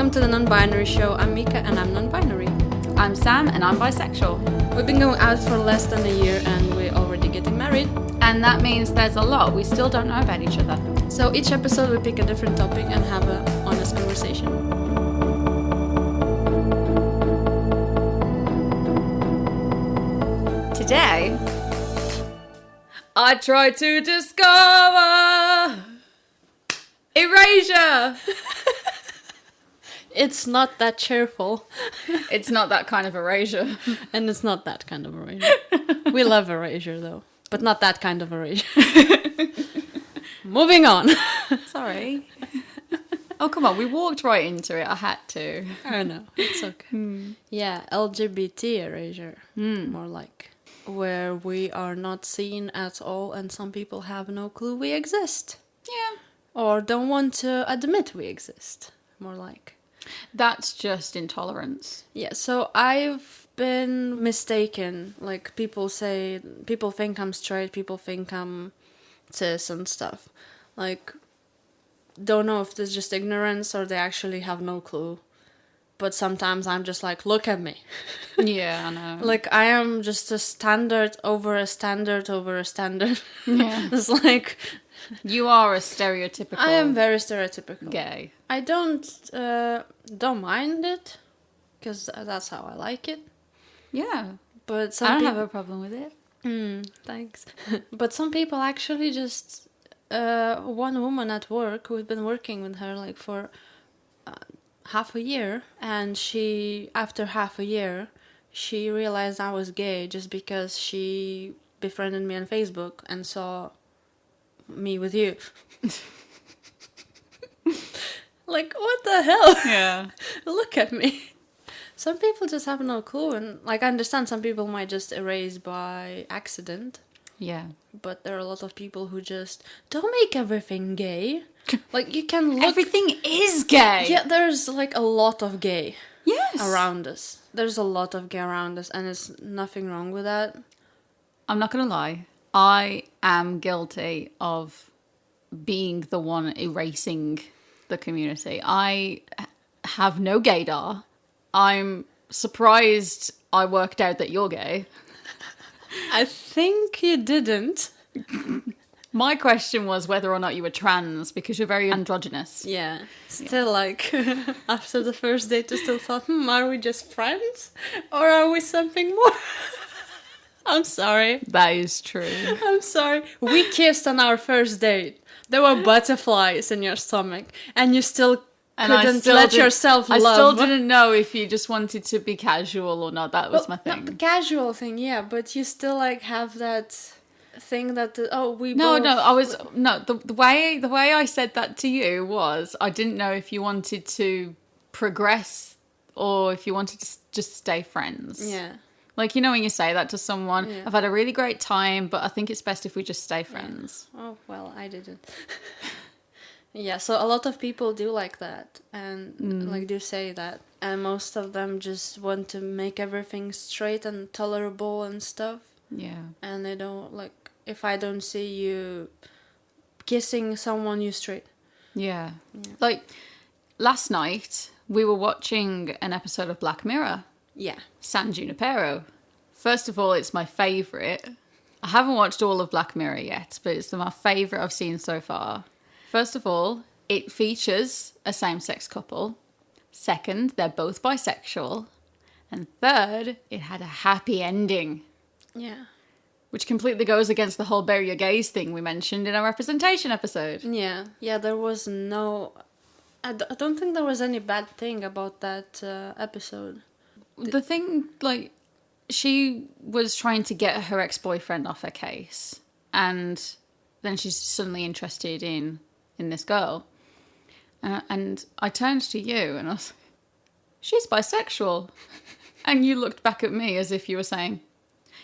Welcome to the Non-Binary Show. I'm Mika and I'm non-binary. I'm Sam and I'm bisexual. We've been going out for less than a year and we're already getting married. And that means there's a lot we still don't know about each other. So each episode we pick a different topic and have an honest conversation. Today, I tried to discover Erasure. It's not that cheerful. It's not that kind of erasure. And it's not that kind of erasure. We love erasure though, but not that kind of erasure. Moving on. Sorry. Oh, come on. We walked right into it. I had to. I know. It's okay. Yeah, LGBT erasure. More like. Where we are not seen at all and some people have no clue we exist. Yeah. Or don't want to admit we exist. More like. That's just intolerance. Yeah, so I've been mistaken. Like, people think I'm straight, people think I'm cis and stuff. Like, don't know if there's just ignorance or they actually have no clue. But sometimes I'm just like, look at me. Yeah, I know. Like, I am just a standard over a standard over a standard. Yeah. It's like... You are a stereotypical... I am very stereotypical. Gay. I don't mind it, because that's how I like it. Yeah. But some I don't people... have a problem with it. Thanks. But some people actually just... one woman at work, who'd been working with her like for half a year, and after half a year, she realized I was gay just because she befriended me on Facebook and saw me with you. Like, what the hell? Yeah. Look at me. Some people just have no clue, and like, I understand some people might just erase by accident. Yeah. But there are a lot of people who just don't make everything gay. Like, you can look... Everything is gay. Yeah, there's like a lot of gay Yes. around us. There's a lot of gay around us, and there's nothing wrong with that. I'm not going to lie. I am guilty of being the one erasing the community. I have no gaydar. I'm surprised I worked out that you're gay. I think you didn't. My question was whether or not you were trans, because you're very androgynous. Yeah. Still, like, after the first date, I still thought, are we just friends? Or are we something more? I'm sorry. That is true. I'm sorry. We kissed on our first date. There were butterflies in your stomach, and you still couldn't let yourself love. I still didn't know if you just wanted to be casual or not. That was my thing. Not the casual thing, yeah, but you still like have that thing that the way I said that to you was I didn't know if you wanted to progress or if you wanted to just stay friends. Yeah. Like, you know, when you say that to someone, Yeah. I've had a really great time, but I think it's best if we just stay friends. Yeah. Oh, well, I didn't. Yeah, so a lot of people do like that and like do say that. And most of them just want to make everything straight and tolerable and stuff. Yeah. And they don't, like, if I don't see you kissing someone, you straight. Yeah. Like, last night, we were watching an episode of Black Mirror. Yeah. San Junipero. First of all, it's my favourite. I haven't watched all of Black Mirror yet, but it's my favourite I've seen so far. First of all, it features a same-sex couple. Second, they're both bisexual. And third, it had a happy ending. Yeah. Which completely goes against the whole bury your gays thing we mentioned in our representation episode. Yeah. Yeah, there was no... I don't think there was any bad thing about that episode. The thing, like, she was trying to get her ex-boyfriend off her case. And then she's suddenly interested in this girl. And I turned to you and I was like, she's bisexual. And you looked back at me as if you were saying,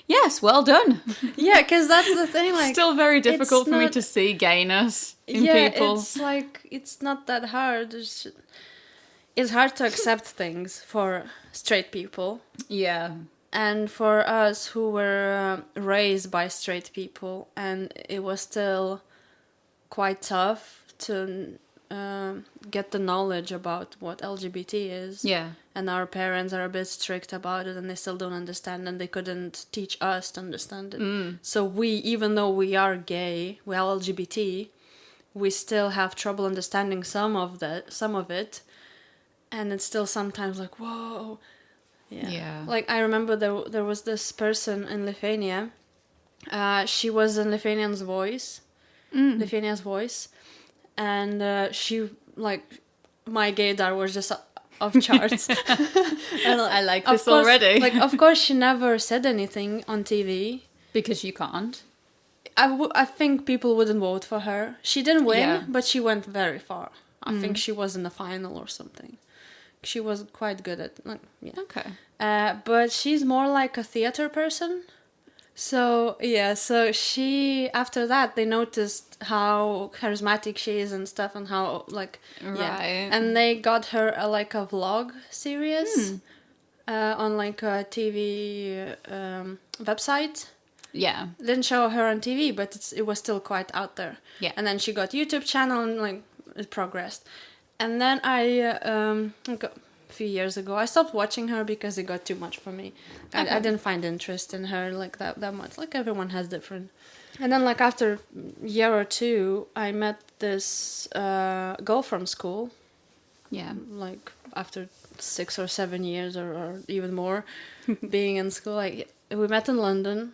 yes, well done. Yeah, because that's the thing. Like, still very difficult for me to see gayness in people. It's like, it's not that hard. It's hard to accept things for straight people. Yeah. And for us who were raised by straight people, and it was still quite tough to get the knowledge about what LGBT is. Yeah. And our parents are a bit strict about it, and they still don't understand, and they couldn't teach us to understand it. So we, even though we are gay, we are LGBT, we still have trouble understanding some of it, and it's still sometimes like, whoa. Yeah. Like, I remember there was this person in Lithuania. She was in Lithuania's Voice, and she, like, my gaydar was just off charts. And I like this already. Like, of course, she never said anything on TV. Because you can't. I think people wouldn't vote for her. She didn't win, Yeah. but she went very far. I think she was in the final or something. She was quite good at, like, yeah. Okay. But she's more like a theater person. So she, after that, they noticed how charismatic she is and stuff, and how, like, Right. and they got her a vlog series on, like, a TV website. Yeah. Didn't show her on TV, but it was still quite out there. Yeah. And then she got YouTube channel, and, like, it progressed. And then a few years ago, I stopped watching her because it got too much for me. Okay. I didn't find interest in her, like, that much. Like, everyone has different. And then, like, after a year or two, I met this girl from school. Yeah. Like, after 6 or 7 years or even more being in school. Like, we met in London.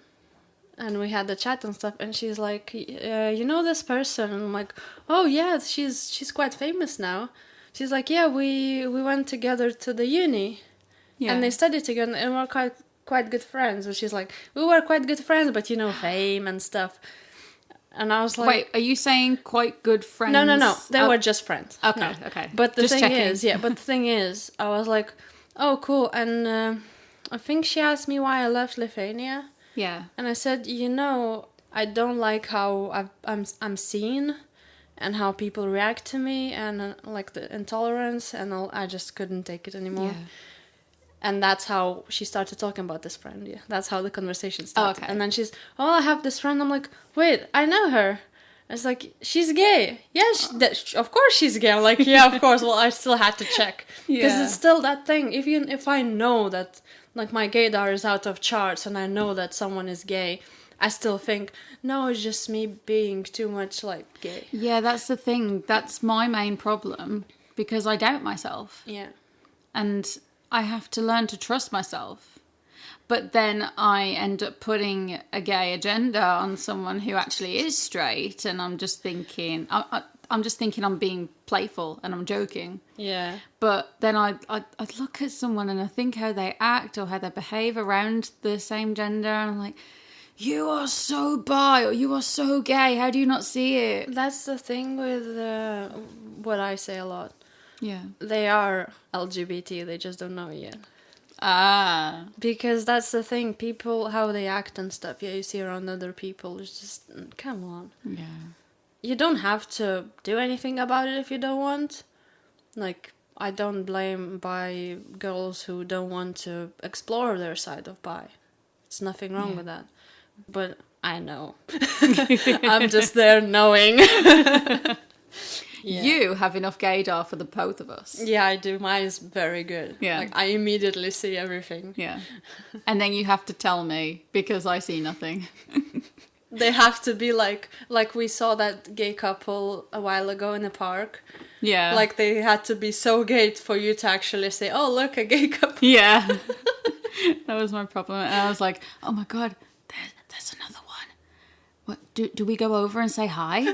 And we had a chat and stuff, and she's like, you know this person? And I'm like, oh yeah, she's quite famous now. She's like, yeah, we went together to the uni, and they studied together, and we're quite good friends. And she's like, we were quite good friends, but fame and stuff. And I was like, wait, are you saying quite good friends? No, they were just friends. Okay, No. okay. But the Just thing checking. is, I was like, oh cool, and I think she asked me why I left Lithuania. Yeah. And I said, I don't like how I'm seen, and how people react to me, and like the intolerance, and I just couldn't take it anymore. Yeah. And that's how she started talking about this friend. Yeah, that's how the conversation started. Okay. And then she's, I have this friend. I'm like, wait, I know her. It's like, she's gay. Yeah, of course she's gay. I'm like, yeah, of course. Well, I still had to check because Yeah. it's still that thing. If I know that, like, my gaydar is out of charts, and I know that someone is gay, I still think, no, it's just me being too much, like, gay. Yeah, that's the thing. That's my main problem, because I doubt myself. Yeah. And I have to learn to trust myself. But then I end up putting a gay agenda on someone who actually is straight, and I'm just thinking, I'm being playful and I'm joking. Yeah. But then I look at someone and I think how they act or how they behave around the same gender, and I'm like, you are so bi, or you are so gay. How do you not see it? That's the thing with what I say a lot. Yeah. They are LGBT, they just don't know it yet. Ah. Because that's the thing, people, how they act and stuff, you see around other people, it's just, come on. Yeah. You don't have to do anything about it if you don't want. Like, I don't blame bi girls who don't want to explore their side of bi. It's nothing wrong with that. But I know. I'm just there knowing. Yeah. You have enough gaydar for the both of us. Yeah, I do. Mine is very good. Yeah. Like, I immediately see everything. Yeah. And then you have to tell me, because I see nothing. They have to be like we saw that gay couple a while ago in the park. Yeah. Like, they had to be so gay for you to actually say, oh, look, a gay couple. Yeah. That was my problem. And I was like, oh my God, there's another one. What, do we go over and say hi?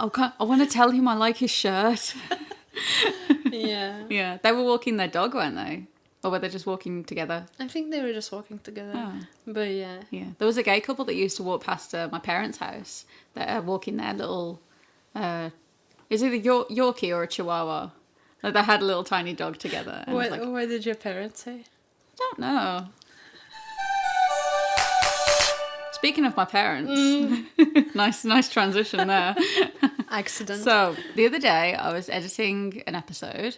I want to tell him I like his shirt. Yeah. Yeah. They were walking their dog, weren't they? Or were they just walking together? I think they were just walking together. Oh. But yeah. Yeah. There was a gay couple that used to walk past my parents' house. That are walking their little... is it a Yorkie or a Chihuahua? Like, they had a little tiny dog together. And I was like, What did your parents say? don't know. Speaking of my parents, nice transition there. Accident. So the other day I was editing an episode,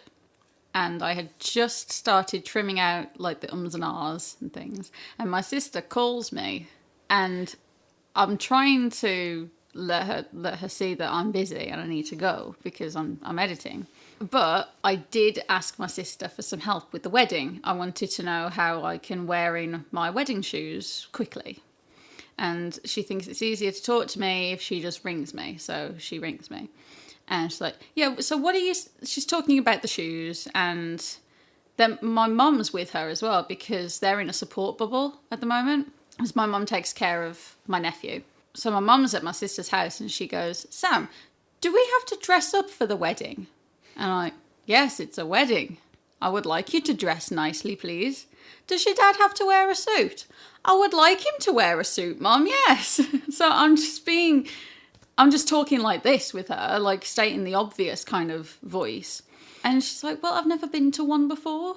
and I had just started trimming out like the ums and ahs and things, and my sister calls me, and I'm trying to let her see that I'm busy and I need to go because I'm editing. But I did ask my sister for some help with the wedding. I wanted to know how I can wear in my wedding shoes quickly. And she thinks it's easier to talk to me if she just rings me. So she rings me. And she's like, yeah, so what are you... She's talking about the shoes. And then my mum's with her as well because they're in a support bubble at the moment. Because my mum takes care of my nephew. So my mum's at my sister's house and she goes, Sam, do we have to dress up for the wedding? And I'm like, yes, it's a wedding. I would like you to dress nicely, please. Does your dad have to wear a suit? I would like him to wear a suit, Mum, yes. So I'm just talking like this with her, like stating the obvious kind of voice. And she's like, well, I've never been to one before.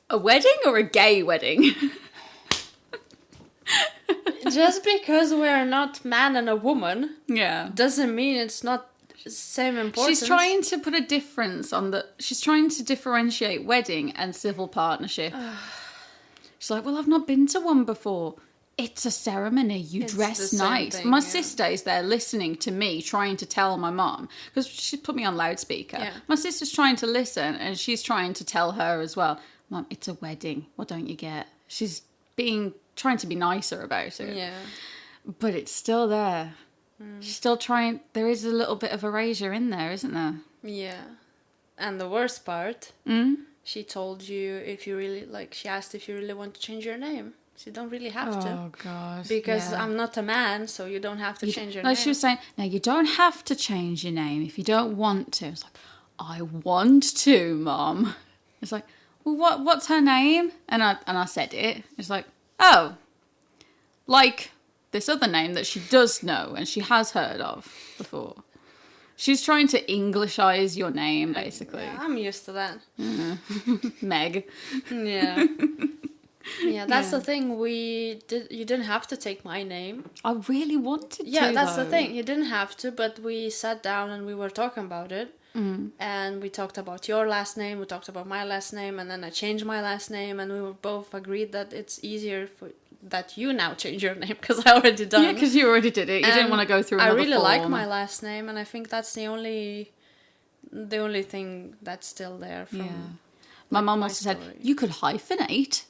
A wedding or a gay wedding? Just because we're not man and a woman, Yeah, doesn't mean it's not same importance. she's trying to put a difference on the... She's trying to differentiate wedding and civil partnership. She's like, well, I've not been to one before. It's a ceremony. You It's dress the same nice. thing, My yeah. sister is there listening to me, trying to tell my mum, because she put me on loudspeaker. Yeah. My sister's trying to listen, and she's trying to tell her as well, Mum, it's a wedding. What don't you get? She's trying to be nicer about it. Yeah. But it's still there. She's still trying... There is a little bit of erasure in there, isn't there? Yeah. And the worst part, she told you if you really, like, she asked if you really want to change your name. So you don't really have to. Oh, God. Because yeah. I'm not a man, so you don't have to change your No, name. she was saying, no, you don't have to change your name if you don't want to. It's like, I want to, Mum. It's like, well, what's her name? And I said it. It's like, oh, like this other name that she does know and she has heard of before. She's trying to Englishize your name, basically. Yeah, I'm used to that. Meg. Yeah. Yeah, that's Yeah. the thing. You didn't have to take my name. I really wanted to, Yeah, that's the though. thing. You didn't have to, but we sat down and we were talking about it. And we talked about your last name, we talked about my last name, and then I changed my last name, and we were both agreed that it's easier that you now change your name because I already done. Yeah, because you already did it. You didn't And want to go through I another really form. like my last name, and I think that's the only thing that's still there from. Yeah. My mum my also said, story. you could hyphenate.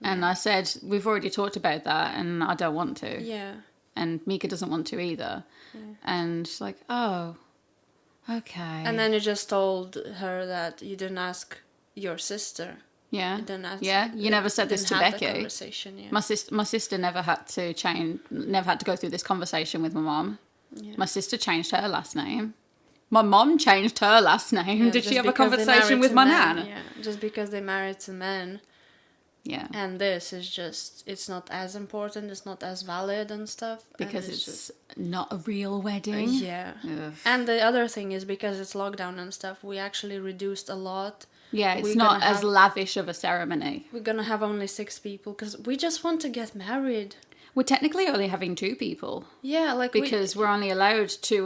And I said, we've already talked about that and I don't want to. Yeah. And Mika doesn't want to either. And she's like, oh, okay. And then you just told her that you didn't ask your sister. yeah. You didn't ask. Yeah, you never said this to didn't have the Becky. conversation, yeah. My sister never had to go through this conversation with my mum. Yeah. My sister changed her last name. My mum changed her last name. Yeah, Did she just have a because they conversation married with to my men, nan? Yeah, just because they married to men. Yeah. And this is just, it's not as important, it's not as valid and stuff. and Because it's just, not a real wedding. yeah. Ugh. And the other thing is because it's lockdown and stuff, we actually reduced a lot. Yeah, it's We're not gonna as have- lavish of a ceremony. We're gonna have only 6 people because we just want to get married. We're technically only having 2 people Yeah, like because we're only allowed 2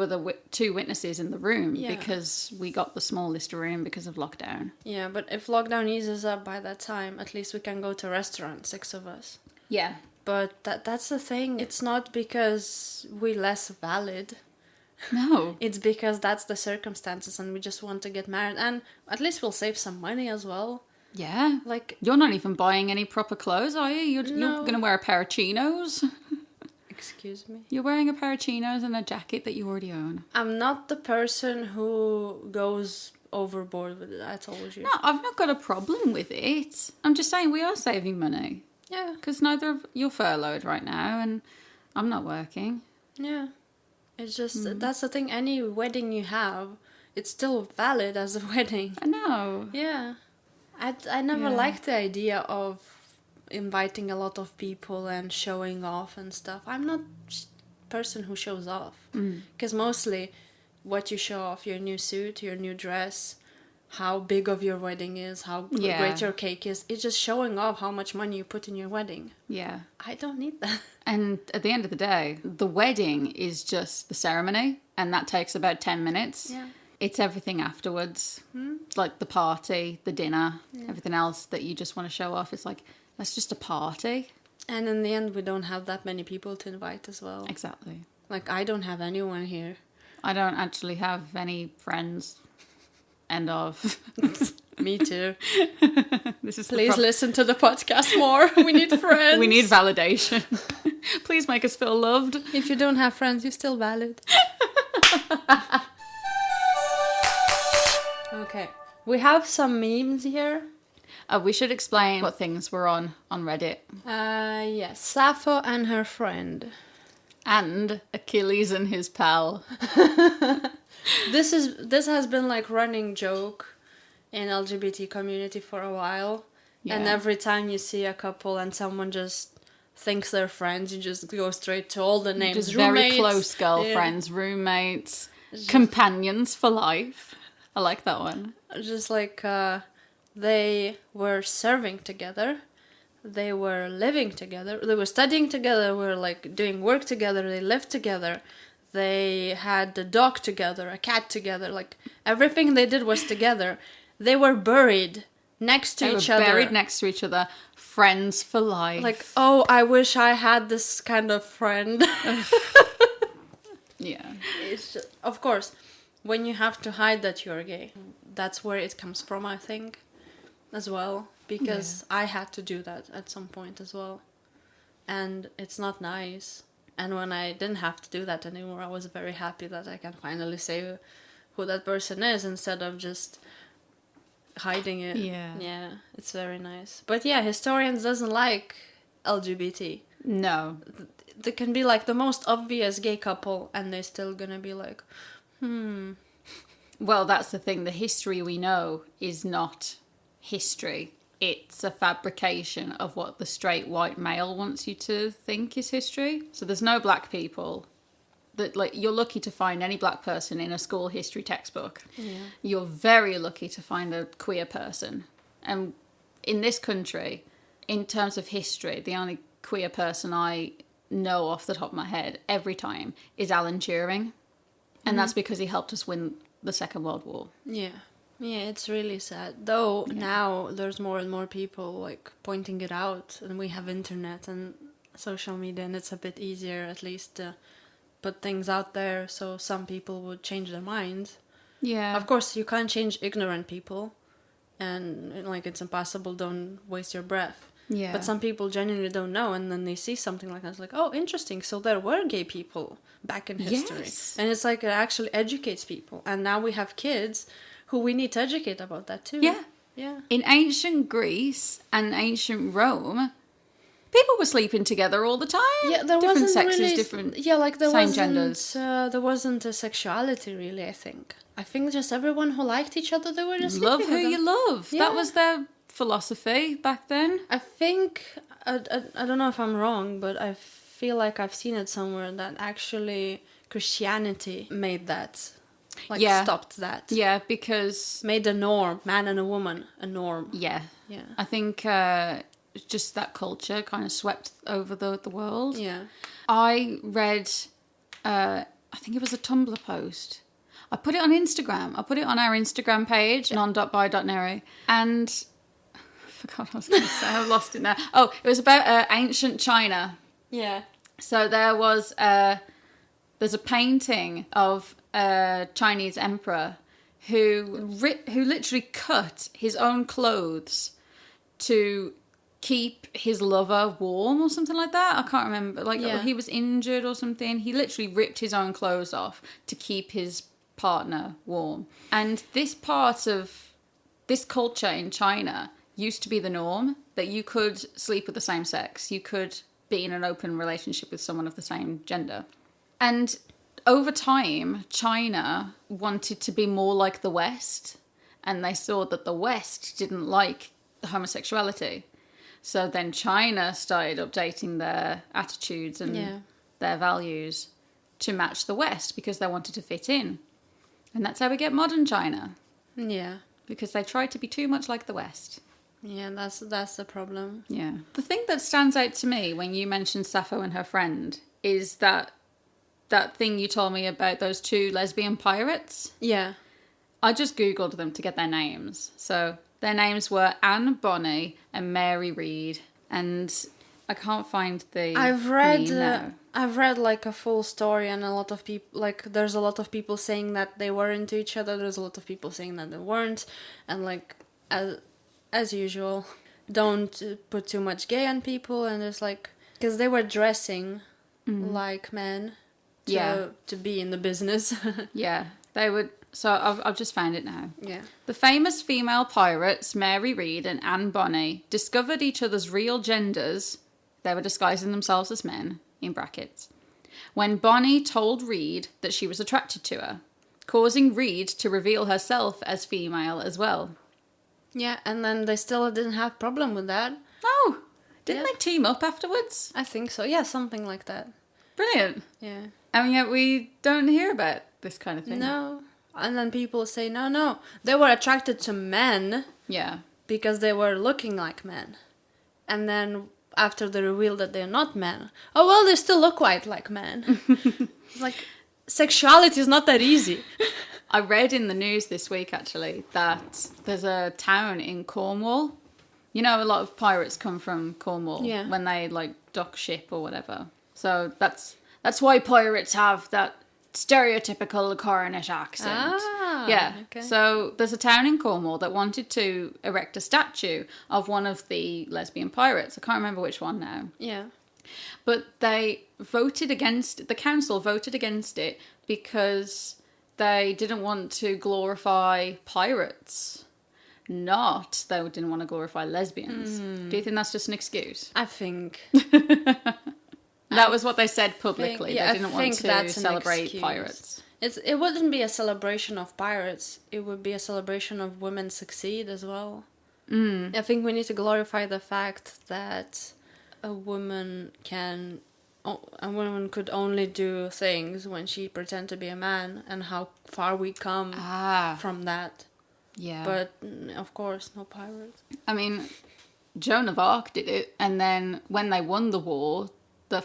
witnesses in the room Yeah. because we got the smallest room because of lockdown. yeah, but if lockdown eases up by that time, at least we can go to a restaurant, 6 of us. Yeah. But that's the thing. It's not because we're less valid. No. It's because that's the circumstances and we just want to get married. And at least we'll save some money as well. Yeah. Like, You're not even buying any proper clothes, are you? You're No. going to wear a pair of chinos? excuse me. You're wearing a pair of chinos and a jacket that you already own. I'm not the person who goes overboard with it, I told you. No, I've not got a problem with it. I'm just saying we are saving money. Yeah, Because neither of you're furloughed right now and I'm not working. yeah. It's just, that's the thing. Any wedding you have, it's still valid as a wedding. I know. Yeah. I never Yeah. liked the idea of inviting a lot of people and showing off and stuff. I'm not a person who shows off. Because mostly what you show off, your new suit, your new dress, how big of your wedding is, how Yeah. great your cake is. It's just showing off how much money you put in your wedding. Yeah. I don't need that. And at the end of the day, the wedding is just the ceremony, and that takes about 10 minutes. Yeah. It's everything afterwards. Like the party, the dinner, everything else that you just want to show off. It's like, that's just a party. And in the end, we don't have that many people to invite as well. Exactly. Like, I don't have anyone here. I don't actually have any friends. End of. Me too. This is Please listen to the podcast more. We need friends. We need validation. Please make us feel loved. If you don't have friends, you're still valid. Okay. We have some memes here. We should explain what things were on Reddit. Yes. Sappho and her friend. And Achilles and his pal. This has been like running joke in LGBT community for a while. Yeah. And every time you see a couple and someone just thinks they're friends, you just go straight to all the names. Just very close girlfriends, roommates, companions for life. I like that one. Just like they were serving together. They were living together. They were studying together. They were like doing work together. They lived together. They had a dog together, a cat together. Like everything they did was together. They were buried next to each other. Buried next to each other. Friends for life. Like, oh, I wish I had this kind of friend. Yeah. It's just, of course, when you have to hide that you're gay, that's where it comes from, I think, as well. Because I had to do that at some point as well. And it's not nice. And when I didn't have to do that anymore, I was very happy that I can finally say who that person is instead of just hiding it. Yeah, it's very nice. But yeah, historians doesn't like LGBT. No. They can be like the most obvious gay couple and they're still gonna be like, Well, that's the thing. The history we know is not history. It's a fabrication of what the straight white male wants you to think is history. So there's no black people. That, like, you're lucky to find any black person in a school history textbook. Yeah. You're very lucky to find a queer person. And in this country, in terms of history, the only queer person I know off the top of my head every time is Alan Turing. And that's because he helped us win the Second World War. Yeah. Yeah, it's really sad. Though now there's more and more people like pointing it out, and we have internet and social media, and it's a bit easier at least to put things out there so some people would change their minds. Yeah. Of course, you can't change ignorant people, and like it's impossible. Don't waste your breath. Yeah. But some people genuinely don't know, and then they see something like that. It's like, oh, interesting. So there were gay people back in history. Yes. And it's like it actually educates people. And now we have kids who we need to educate about that too. Yeah. Yeah. In ancient Greece and ancient Rome, people were sleeping together all the time. Yeah, there different wasn't sexes, really, different like there same wasn't, genders. There wasn't a sexuality really, I think. I think just everyone who liked each other, they were just Love sleeping who with you them. love. Yeah. That was their philosophy back then. I think, I don't know if I'm wrong, but I feel like I've seen it somewhere that actually Christianity made that. Like, stopped that. Yeah, because... Made a norm, man and a woman, a norm. Yeah. Yeah. I think just that culture kind of swept over the world. Yeah. I read, I think it was a Tumblr post. I put it on Instagram. I put it on our Instagram page, non.by.nero. And I forgot what I was going to say. I lost it now. Oh, it was about ancient China. Yeah. So there was, there's a painting of a Chinese emperor who literally cut his own clothes to keep his lover warm or something like that. I can't remember. Like, he was injured or something. He literally ripped his own clothes off to keep his partner warm. And this part of this culture in China used to be the norm, that you could sleep with the same sex. You could be in an open relationship with someone of the same gender. And over time, China wanted to be more like the West, and they saw that the West didn't like the homosexuality. So then China started updating their attitudes and their values to match the West because they wanted to fit in. And that's how we get modern China. Yeah. Because they tried to be too much like the West. Yeah, that's the problem. Yeah. The thing that stands out to me when you mentioned Sappho and her friend is that thing you told me about those two lesbian pirates. Yeah. I just Googled them to get their names. So their names were Anne Bonny and Mary Read. And I can't find the I've read name now. I've read like a full story, and a lot of people, like, there's a lot of people saying that they were into each other, there's a lot of people saying that they weren't, and like as usual, don't put too much gay on people, and there's like, because they were dressing like men to be in the business. Yeah, they would. So I've just found it now. Yeah. The famous female pirates, Mary Read and Anne Bonny, discovered each other's real genders. They were disguising themselves as men, in brackets, when Bonny told Read that she was attracted to her, causing Read to reveal herself as female as well. Yeah, and then they still didn't have problem with that. Oh, didn't they team up afterwards? I think so. Yeah, something like that. Brilliant. Yeah. And yet we don't hear about this kind of thing. No. And then people say, no. They were attracted to men Yeah. because they were looking like men. And then after they reveal that they're not men, oh, well, they still look quite like men. It's like, sexuality is not that easy. I read in the news this week, actually, that there's a town in Cornwall. You know, a lot of pirates come from Cornwall when they, like, dock ship or whatever. So that's why pirates have that stereotypical Cornish accent. Ah, yeah. okay. So there's a town in Cornwall that wanted to erect a statue of one of the lesbian pirates. I can't remember which one now. Yeah. But the council voted against it because they didn't want to glorify pirates. They didn't want to glorify lesbians. Do you think that's just an excuse? I think. That was what they said publicly. Yeah, they didn't want to celebrate pirates. It wouldn't be a celebration of pirates. It would be a celebration of women succeed as well. I think we need to glorify the fact that a woman could only do things when she pretend to be a man, and how far we come from that. Yeah. But of course, no pirates. I mean, Joan of Arc did it, and then when they won the war,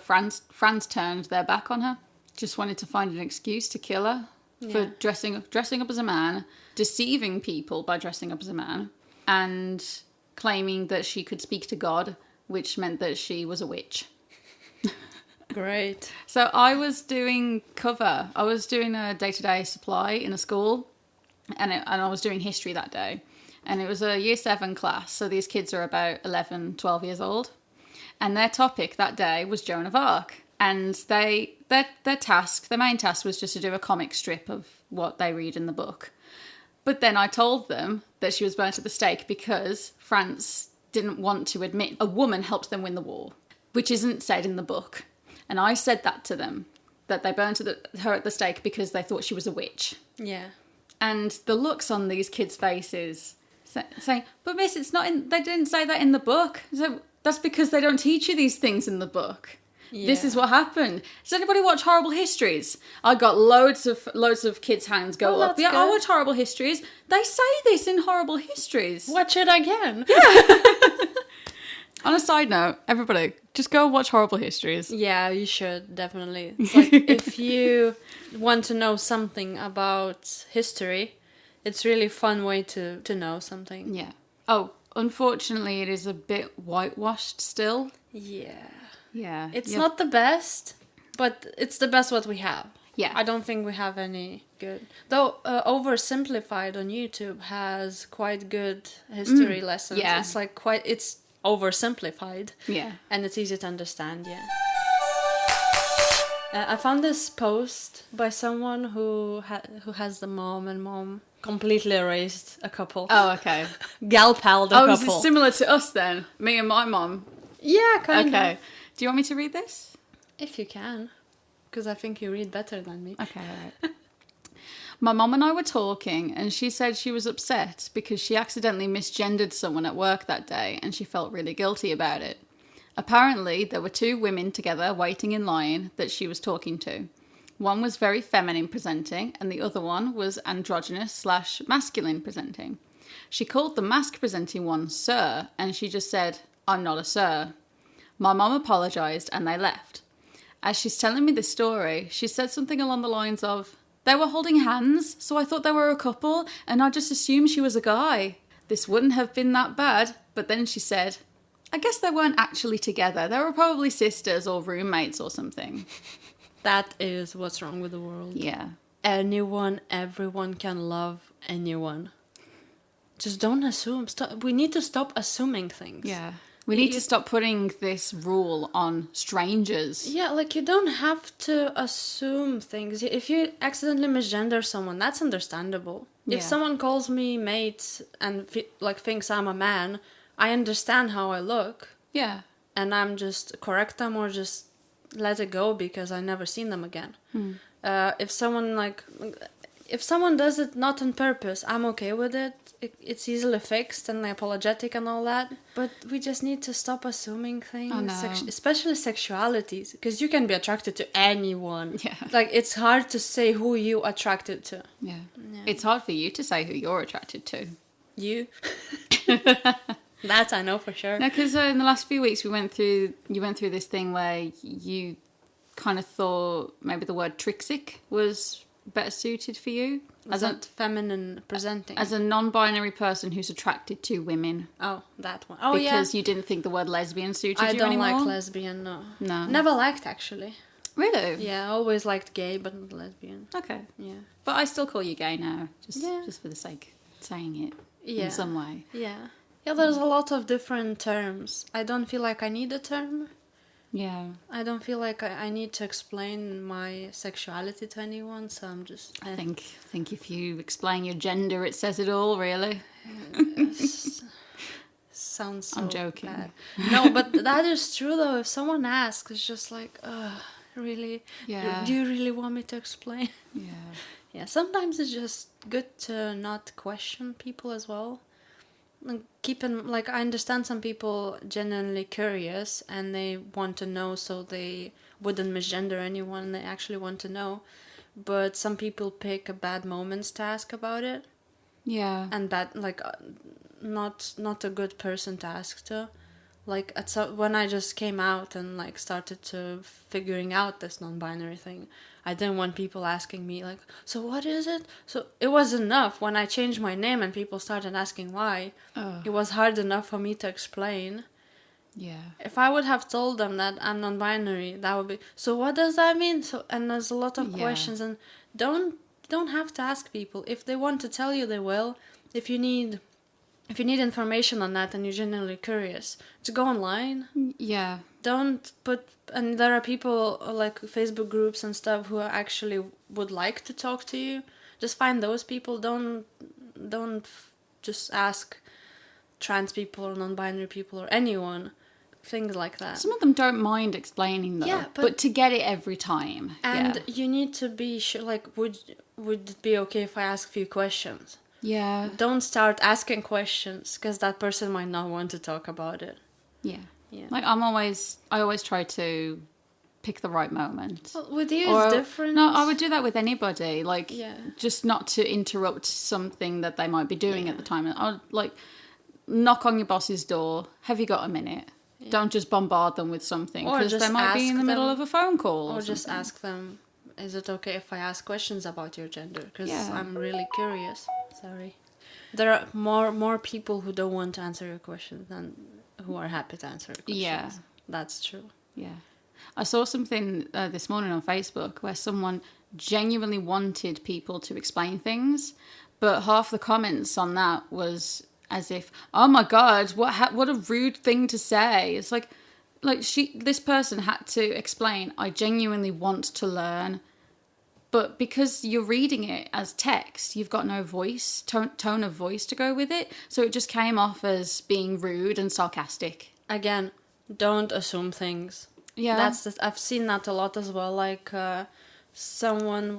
France turned their back on her. Just wanted to find an excuse to kill her for dressing up as a man, deceiving people by dressing up as a man, and claiming that she could speak to God, which meant that she was a witch. Great. So I was doing cover. I was doing a day-to-day supply in a school, and I was doing history that day. And it was a year 7 class, so these kids are about 11, 12 years old. And their topic that day was Joan of Arc. And their main task was just to do a comic strip of what they read in the book. But then I told them that she was burnt at the stake because France didn't want to admit a woman helped them win the war, which isn't said in the book. And I said that to them, that they burnt her at the stake because they thought she was a witch. Yeah. And the looks on these kids' faces saying, but miss, they didn't say that in the book. So that's because they don't teach you these things in the book. Yeah. This is what happened. Does anybody watch Horrible Histories? I got loads of kids' hands go up. Yeah, I watch Horrible Histories. They say this in Horrible Histories. Watch it again. Yeah. On a side note, everybody, just go watch Horrible Histories. Yeah, you should, definitely. It's like, if you want to know something about history, it's really fun way to know something. Yeah. Oh, unfortunately, it is a bit whitewashed still. Yeah. Yeah. It's not the best, but it's the best what we have. Yeah. I don't think we have any good. Though Oversimplified on YouTube has quite good history lessons. Yeah. It's like it's oversimplified. Yeah. And it's easy to understand, yeah. I found this post by someone who has the mom completely erased a couple. Oh, okay. Gal-palled a couple. Oh, is it similar to us then? Me and my mom? Yeah, kind of. Okay. Do you want me to read this? If you can. Because I think you read better than me. Okay, all right. My mom and I were talking, and she said she was upset because she accidentally misgendered someone at work that day, and she felt really guilty about it. Apparently, there were 2 women together waiting in line that she was talking to. One was very feminine presenting, and the other one was androgynous/masculine presenting. She called the mask presenting one Sir, and she just said, "I'm not a Sir." My mum apologised, and they left. As she's telling me this story, she said something along the lines of, They were holding hands, so I thought they were a couple, and I just assumed she was a guy. This wouldn't have been that bad. But then she said, I guess they weren't actually together. They were probably sisters or roommates or something. That is what's wrong with the world. Yeah. Everyone can love anyone. Just don't assume. We need to stop assuming things. Yeah. We need to stop putting this rule on strangers. Yeah, like you don't have to assume things. If you accidentally misgender someone, that's understandable. Yeah. If someone calls me mate and thinks I'm a man, I understand how I look. Yeah. And I'm just correct them or just let it go because I never seen them again. If someone does it not on purpose, I'm okay with it. It's easily fixed and apologetic and all that. But we just need to stop assuming things, especially sexualities, because you can be attracted to anyone. Yeah. Like, it's hard to say who you attracted to. Yeah. It's hard for you to say who you're attracted to. You? That I know for sure. No, because in the last few weeks you went through this thing where you kind of thought maybe the word trixic was better suited for you. As a feminine presenting. As a non-binary person who's attracted to women. Oh, that one. Oh, yeah. Because you didn't think the word lesbian suited you anymore? I don't like lesbian, no. No. Never liked, actually. Really? Yeah, I always liked gay, but not lesbian. Okay. Yeah. But I still call you gay now, just for the sake of saying it in some way. Yeah. Yeah, there's a lot of different terms. I don't feel like I need a term. Yeah. I don't feel like I need to explain my sexuality to anyone, so I'm just... I think if you explain your gender, it says it all, really. Sounds so I'm joking. bad. No, but that is true, though. If someone asks, it's just like, really? Yeah. Do you really want me to explain? Yeah. Yeah, sometimes it's just good to not question people as well. I understand some people genuinely curious and they want to know, so they wouldn't misgender anyone. They actually want to know, but some people pick bad moments to ask about it. Yeah. And that not a good person to ask to. When I just came out and started to figuring out this non-binary thing, I didn't want people asking me so what is it? So it was enough when I changed my name and people started asking why. It was hard enough for me to explain. Yeah. If I would have told them that I'm non-binary, that would be, so what does that mean? And there's a lot of questions, and don't have to ask people. If they want to tell you, they will. If you need information on that and you're genuinely curious, to go online. Yeah. Don't put... And there are people like Facebook groups and stuff who actually would like to talk to you. Just find those people. Don't just ask trans people or non-binary people or anyone. Things like that. Some of them don't mind explaining, though. Yeah, but to get it every time. And you need to be sure, would it be okay if I ask a few questions? Yeah. Don't start asking questions, because that person might not want to talk about it. Yeah. Yeah. I always try to pick the right moment. Well, with you, it's different. No, I would do that with anybody. Just not to interrupt something that they might be doing at the time. I'll knock on your boss's door. Have you got a minute? Yeah. Don't just bombard them with something, because they might be in the middle of a phone call. Or just ask them, is it okay if I ask questions about your gender? Because I'm really curious. Sorry. There are more people who don't want to answer your questions than who are happy to answer your questions. Yeah. That's true. Yeah. I saw something this morning on Facebook where someone genuinely wanted people to explain things, but half the comments on that was as if, oh my God, what a rude thing to say. It's this person had to explain, I genuinely want to learn. But because you're reading it as text, you've got no voice, tone of voice to go with it. So it just came off as being rude and sarcastic. Again, don't assume things. Yeah. I've seen that a lot as well. Someone...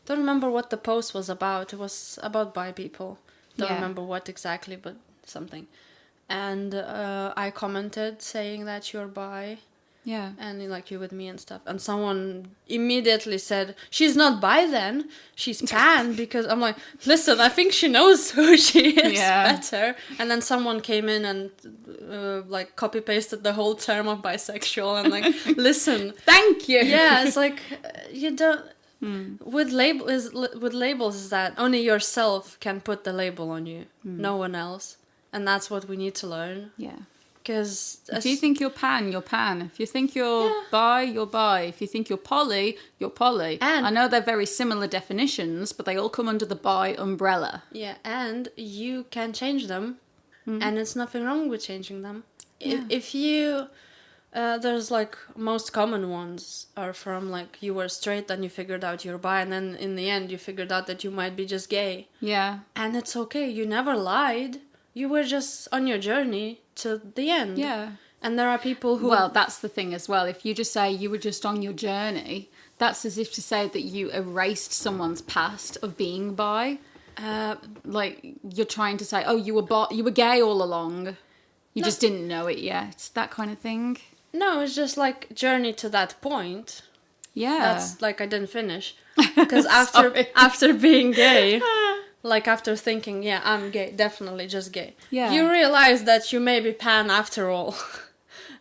don't remember what the post was about. It was about bi people. Don't remember what exactly, but something. And I commented saying that you're bi. Yeah. And you're with me and stuff. And someone immediately said, she's not bi then, she's pan. Because I'm like, listen, I think she knows who she is better. And then someone came in and copy pasted the whole term of bisexual and listen. Thank you. Yeah, it's you don't... With labels is that only yourself can put the label on you, no one else, and that's what we need to learn. Yeah. Because If you think you're pan, you're pan. If you think you're bi, you're bi. If you think you're poly, you're poly. And I know they're very similar definitions, but they all come under the bi umbrella. yeah, and you can change them, and it's nothing wrong with changing them. Yeah. If you there's like most common ones are from like you were straight, then you figured out you're bi, and then in the end you figured out that you might be just gay. Yeah. And it's okay. You never lied. You were just on your journey to the end. Yeah. And there are people who... Well, that's the thing as well. If you just say you were just on your journey, that's as if to say that you erased someone's past of being bi. Like, you're trying to say, oh, you were gay all along. You just didn't know it yet. That kind of thing. No, it's just like journey to that point. Yeah. That's like I didn't finish. Because after being gay... Like, after thinking, yeah, I'm gay, definitely just gay. Yeah. You realize that you may be pan after all.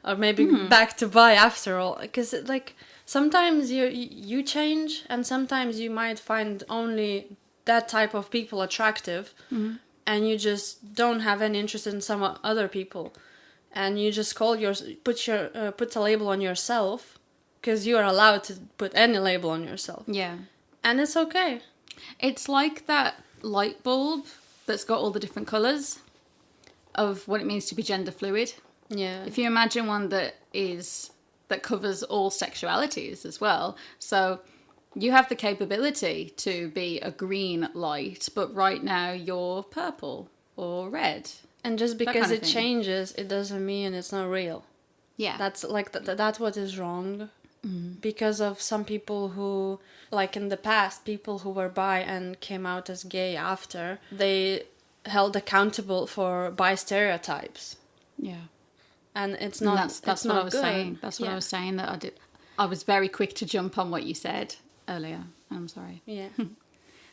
Or maybe back to bi after all. Because, like, sometimes you change, and sometimes you might find only that type of people attractive, and you just don't have any interest in some other people. And you just put a label on yourself, because you are allowed to put any label on yourself. Yeah. And it's okay. It's like that light bulb that's got all the different colours of what it means to be gender fluid. Yeah. If you imagine one that covers all sexualities as well. So you have the capability to be a green light, but right now you're purple or red. And just because kind of it thing. changes, it doesn't mean it's not real. Yeah. That's like that's what is wrong. Because of some people who, like in the past, people who were bi and came out as gay after, they held accountable for bi stereotypes. Yeah. And it's not. And that's what not I was good. saying. That's what I was saying that I did. I was very quick to jump on what you said earlier. I'm sorry. Yeah.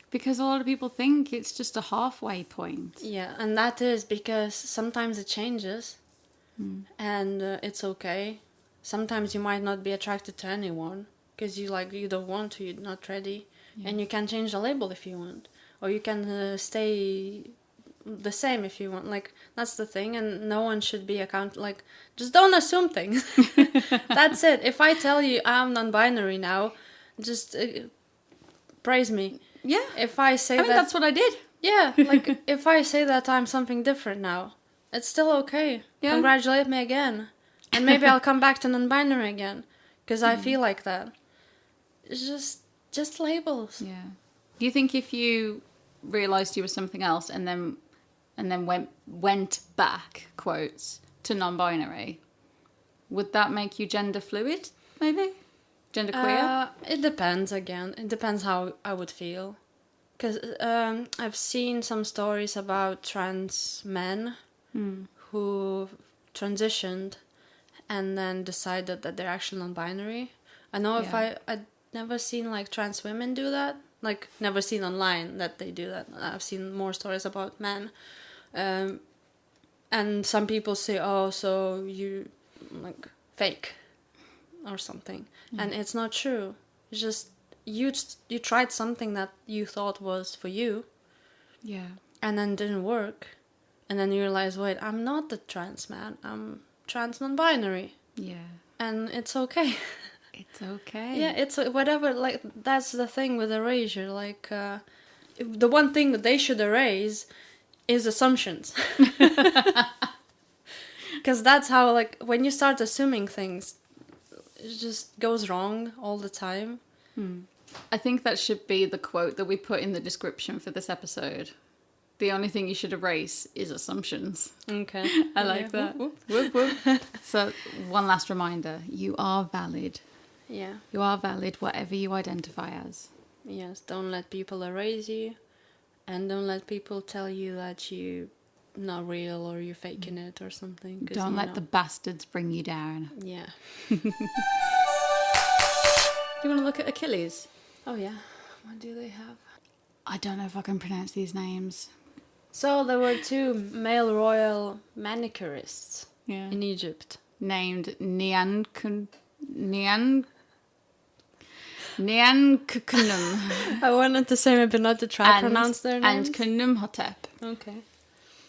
Because a lot of people think it's just a halfway point. Yeah, and that is because sometimes it changes, and it's okay. Sometimes you might not be attracted to anyone because you don't want to, you're not ready, and you can change the label if you want, or you can stay the same if you want. Like, that's the thing, and no one should be like, just don't assume things. That's it. If I tell you I'm non-binary now, just praise me. Yeah. If I say that's what I did. Yeah, like, if I say that I'm something different now, it's still okay. Yeah. Congratulate me again. And maybe I'll come back to non-binary again. Because I feel like that. It's just labels. Yeah. Do you think if you realised you were something else and then went back, quotes, to non-binary, would that make you gender fluid, maybe? Gender queer? It depends again. It depends how I would feel. Because I've seen some stories about trans men who transitioned and then decided that they're actually non-binary. I know if I'd never seen like trans women do that. Like, never seen online that they do that. I've seen more stories about men. And some people say, oh, so you like fake or something. And it's not true. It's just you tried something that you thought was for you. Yeah. And then didn't work. And then you realize, wait, I'm not the trans man. I'm trans non-binary. Yeah. And it's okay. It's okay. Yeah, it's whatever. Like, that's the thing with Erasure. Like, the one thing that they should erase is assumptions. Because that's how, like, when you start assuming things, it just goes wrong all the time. I think that should be the quote that we put in the description for this episode. The only thing you should erase is assumptions. Okay. I like that. Whoop, whoop. So, one last reminder. You are valid. Yeah. You are valid, whatever you identify as. Yes, don't let people erase you. And don't let people tell you that you're not real or you're faking it or something. Don't let the bastards bring you down. Yeah. You want to look at Achilles? Oh, yeah. What do they have? I don't know if I can pronounce these names. So there were two male royal manicurists in Named Egypt. Neankunum I wanted to say maybe not to try pronounce their names. and Khnumhotep Okay.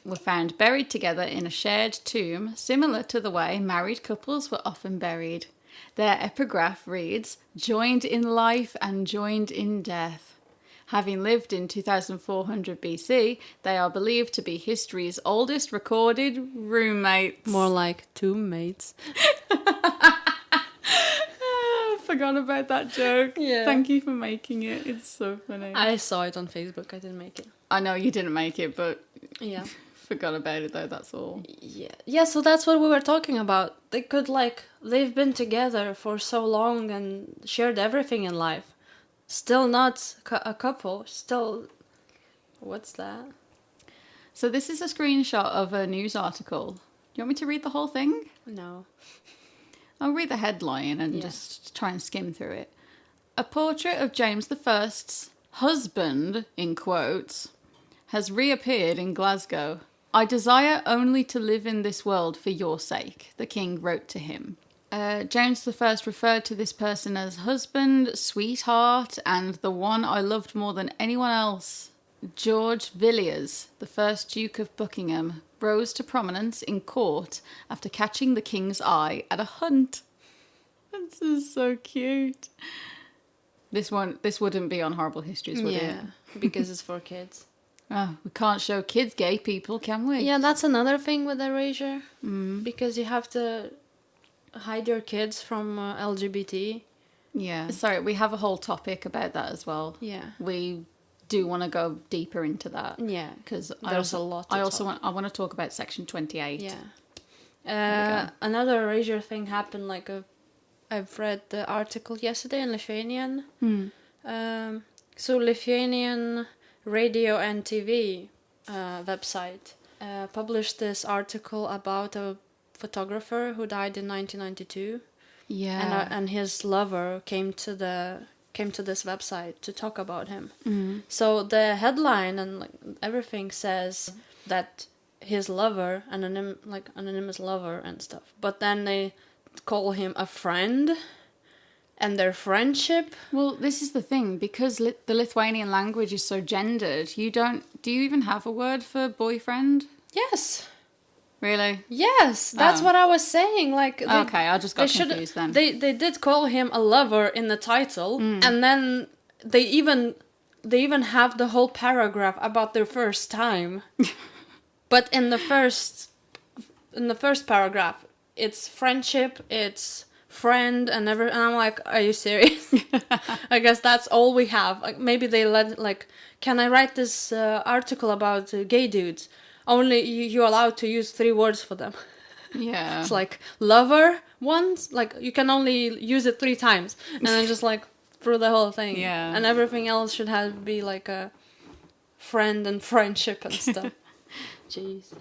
were found buried together in a shared tomb, similar to the way married couples were often buried. Their epigraph reads, "Joined in life and joined in death." Having lived in 2400 BC, they are believed to be history's oldest recorded roommates. More like two mates. Forgot about that joke. Yeah. Thank you for making it. It's so funny. I saw it on Facebook. I didn't make it. I know you didn't make it, but Yeah. forgot about it though, that's all. Yeah, so that's what we were talking about. They could, like, they've been together for so long and shared everything in life. Still not a couple. Still, what's that? So this is a screenshot of a news article. You want me to read the whole thing? No. I'll read the headline and just try and skim through it. A portrait of James I's husband, in quotes, has reappeared in Glasgow. "I desire only to live in this world for your sake," the king wrote to him. James I referred to this person as husband, sweetheart, and the one I loved more than anyone else. George Villiers, the first Duke of Buckingham, rose to prominence in court after catching the king's eye at a hunt. This is so cute. This wouldn't be on Horrible Histories, would it? Because it's for kids. Oh, we can't show kids gay people, can we? Yeah, that's another thing with Erasure. Because you have to hide your kids from LGBT. Yeah. Sorry, we have a whole topic about that as well. Yeah. We do want to go deeper into that. Yeah, because there's a lot. I want to talk about Section 28. Yeah. Another Erasure thing happened. Like I've read the article yesterday in Lithuanian. So Lithuanian radio and TV website published this article about a photographer who died in 1992. Yeah. And his lover came to this website to talk about him. So the headline and like everything says that his lover, anonymous lover and stuff. But then they call him a friend, and their friendship. Well, this is the thing, because the Lithuanian language is so gendered. Do you even have a word for boyfriend? Yes. Really? Yes, that's what I was saying. Like, okay, I just got confused then. They did call him a lover in the title, and then they even have the whole paragraph about their first time. But in the first paragraph, it's friendship, it's friend, and I'm like, are you serious? I guess that's all we have. Like, maybe they can I write this article about gay dudes? Only you're allowed to use 3 words for them. Yeah. It's like lover once, like you can only use it 3 times, and then just like through the whole thing. Yeah. And everything else should be like a friend and friendship and stuff. Jeez.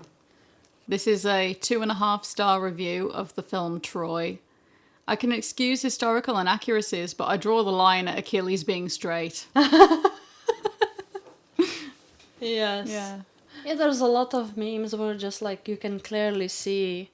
This is a 2.5-star review of the film Troy. I can excuse historical inaccuracies, but I draw the line at Achilles being straight. Yes. Yeah. Yeah, there's a lot of memes where just like you can clearly see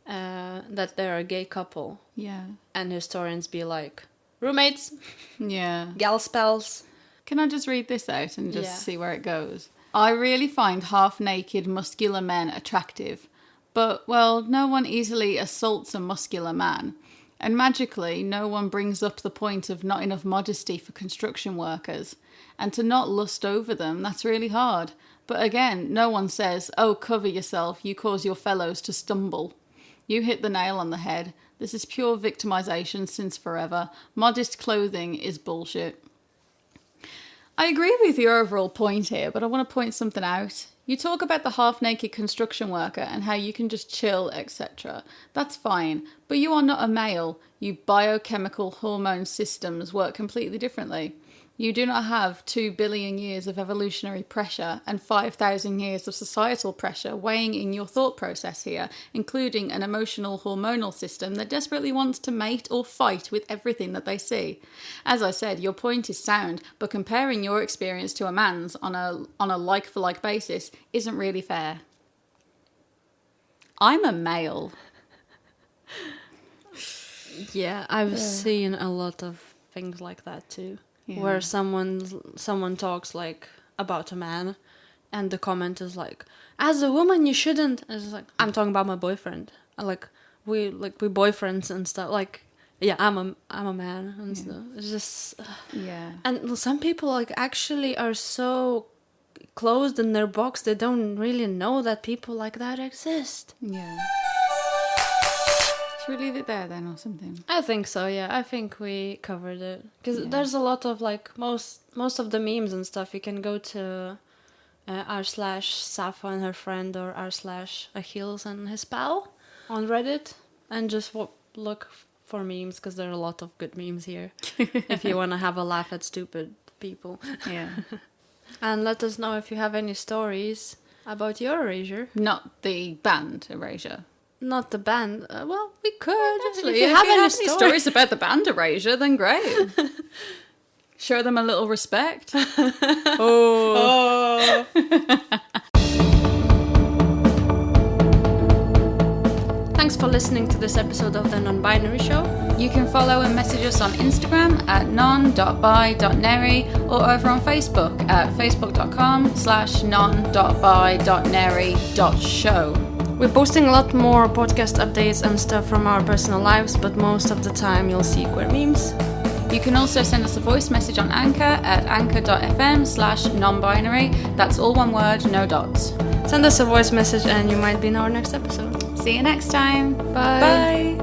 that they're a gay couple. Yeah. And historians be like, roommates, Yeah. gal spells. Can I just read this out and just see where it goes? I really find half-naked, muscular men attractive. But, well, no one easily assaults a muscular man. And magically, no one brings up the point of not enough modesty for construction workers. And to not lust over them, that's really hard. But again, no one says, oh, cover yourself, you cause your fellows to stumble. You hit the nail on the head. This is pure victimization since forever. Modest clothing is bullshit. I agree with your overall point here, but I want to point something out. You talk about the half-naked construction worker and how you can just chill, etc. That's fine, but you are not a male. Your biochemical hormone systems work completely differently. You do not have 2 billion years of evolutionary pressure and 5,000 years of societal pressure weighing in your thought process here, including an emotional hormonal system that desperately wants to mate or fight with everything that they see. As I said, your point is sound, but comparing your experience to a man's on a like-for-like basis isn't really fair. I'm a male. Yeah, I've seen a lot of things like that too, Yeah. where someone talks like about a man, and the comment is like, "As a woman, you shouldn't." And it's like, I'm talking about my boyfriend. We boyfriends and stuff. Like, yeah, I'm a man and stuff. It's just Yeah. and some people like actually are so closed in their box, they don't really know that people like that exist. Yeah. Should we leave it there then or something? I think so, yeah. I think we covered it. Because there's a lot of like, most of the memes and stuff, you can go to r/Safa and her friend, or r/Achilles and his pal on Reddit, and just look for memes, because there are a lot of good memes here if you want to have a laugh at stupid people. Yeah. And let us know if you have any stories about your erasure. Not the band Erasure. Not the band. Well, we could. Actually, if you have any stories about the band Erasure, then great. Show them a little respect. Oh. Thanks for listening to this episode of The Non-Binary Show. You can follow and message us on Instagram at non.bi.neri or over on Facebook at facebook.com/non.bi.neri.show. We're posting a lot more podcast updates and stuff from our personal lives, but most of the time you'll see queer memes. You can also send us a voice message on Anchor at anchor.fm/non-binary. That's all one word, no dots. Send us a voice message and you might be in our next episode. See you next time. Bye. Bye.